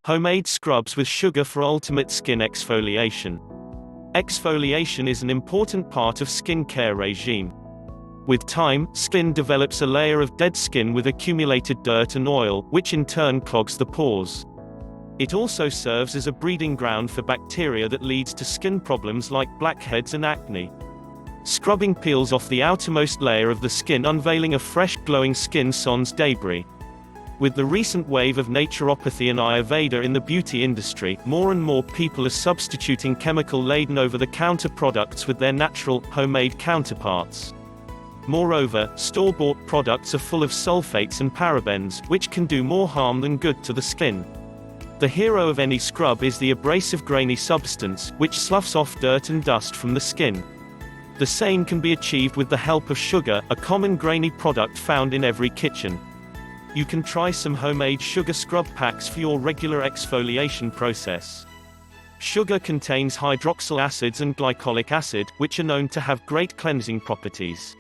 Homemade scrubs with sugar for ultimate skin exfoliation. Exfoliation is an important part of skincare regime. With time, skin develops a layer of dead skin with accumulated dirt and oil, which in turn clogs the pores. It also serves as a breeding ground for bacteria that leads to skin problems like blackheads and acne. Scrubbing peels off the outermost layer of the skin, unveiling a fresh, glowing skin sans debris. With the recent wave of naturopathy and Ayurveda in the beauty industry, more and more people are substituting chemical-laden over-the-counter products with their natural, homemade counterparts. Moreover, store-bought products are full of sulfates and parabens, which can do more harm than good to the skin. The hero of any scrub is the abrasive grainy substance, which sloughs off dirt and dust from the skin. The same can be achieved with the help of sugar, a common grainy product found in every kitchen. You can try some homemade sugar scrub packs for your regular exfoliation process. Sugar contains hydroxyl acids and glycolic acid, which are known to have great cleansing properties.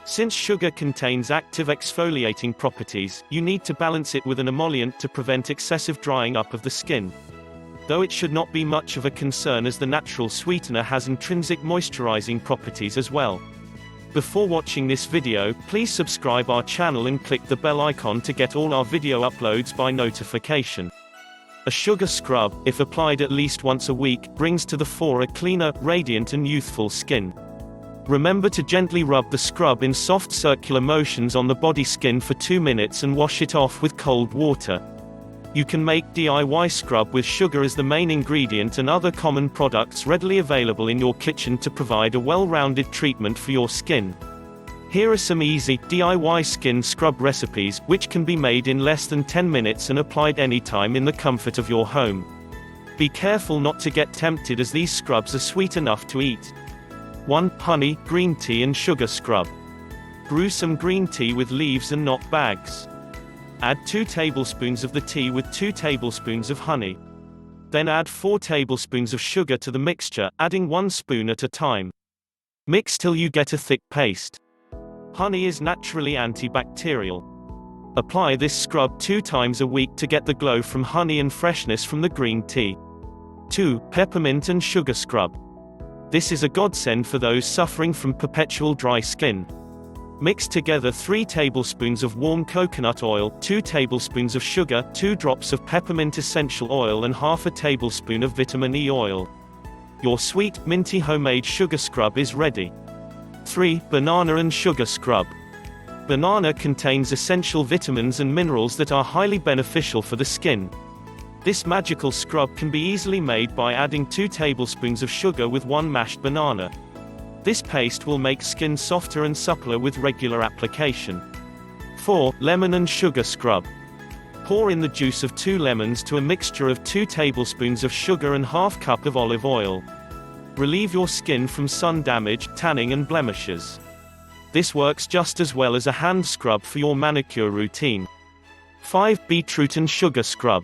Since sugar contains active exfoliating properties, you need to balance it with an emollient to prevent excessive drying up of the skin. Though it should not be much of a concern, as the natural sweetener has intrinsic moisturizing properties as well. Before watching this video, please subscribe our channel and click the bell icon to get all our video uploads by notification. A sugar scrub, if applied at least once a week, brings to the fore a cleaner, radiant and youthful skin. Remember to gently rub the scrub in soft circular motions on the body skin for 2 minutes and wash it off with cold water. You can make DIY scrub with sugar as the main ingredient and other common products readily available in your kitchen to provide a well-rounded treatment for your skin. Here are some easy, DIY skin scrub recipes, which can be made in less than 10 minutes and applied anytime in the comfort of your home. Be careful not to get tempted, as these scrubs are sweet enough to eat. 1. Honey, green tea and sugar scrub. Brew some green tea with leaves and not bags. Add 2 tablespoons of the tea with 2 tablespoons of honey. Then add 4 tablespoons of sugar to the mixture, adding 1 spoon at a time. Mix till you get a thick paste. Honey is naturally antibacterial. Apply this scrub 2 times a week to get the glow from honey and freshness from the green tea. 2. Peppermint and sugar scrub. This is a godsend for those suffering from perpetual dry skin. Mix together 3 tablespoons of warm coconut oil, 2 tablespoons of sugar, 2 drops of peppermint essential oil and half a tablespoon of vitamin E oil. Your sweet, minty homemade sugar scrub is ready. 3. Banana and sugar scrub. Banana contains essential vitamins and minerals that are highly beneficial for the skin. This magical scrub can be easily made by adding 2 tablespoons of sugar with 1 mashed banana. This paste will make skin softer and suppler with regular application. 4. Lemon and sugar scrub. Pour in the juice of 2 lemons to a mixture of 2 tablespoons of sugar and ½ cup of olive oil. Relieve your skin from sun damage, tanning and blemishes. This works just as well as a hand scrub for your manicure routine. 5. Beetroot and sugar scrub.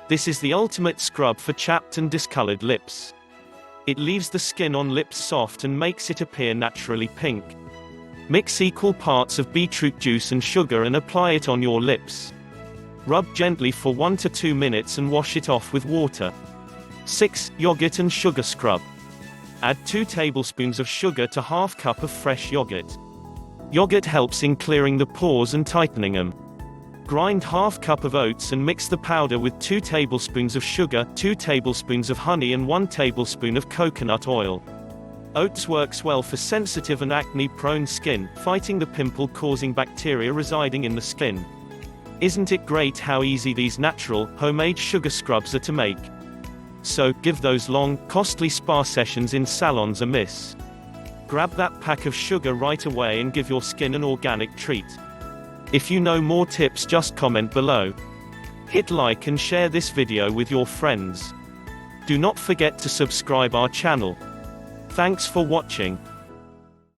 This is the ultimate scrub for chapped and discolored lips. It leaves the skin on lips soft and makes it appear naturally pink. Mix equal parts of beetroot juice and sugar and apply it on your lips. Rub gently for 1 to 2 minutes and wash it off with water. 6. Yogurt and sugar scrub. Add 2 tablespoons of sugar to ½ cup of fresh yogurt. Yogurt helps in clearing the pores and tightening them. Grind ½ cup of oats and mix the powder with 2 tablespoons of sugar, 2 tablespoons of honey and 1 tablespoon of coconut oil. Oats works well for sensitive and acne-prone skin, fighting the pimple-causing bacteria residing in the skin. Isn't it great how easy these natural, homemade sugar scrubs are to make? So, give those long, costly spa sessions in salons a miss. Grab that pack of sugar right away and give your skin an organic treat. If you know more tips, just comment below. Hit like and share this video with your friends. Do not forget to subscribe our channel. Thanks for watching.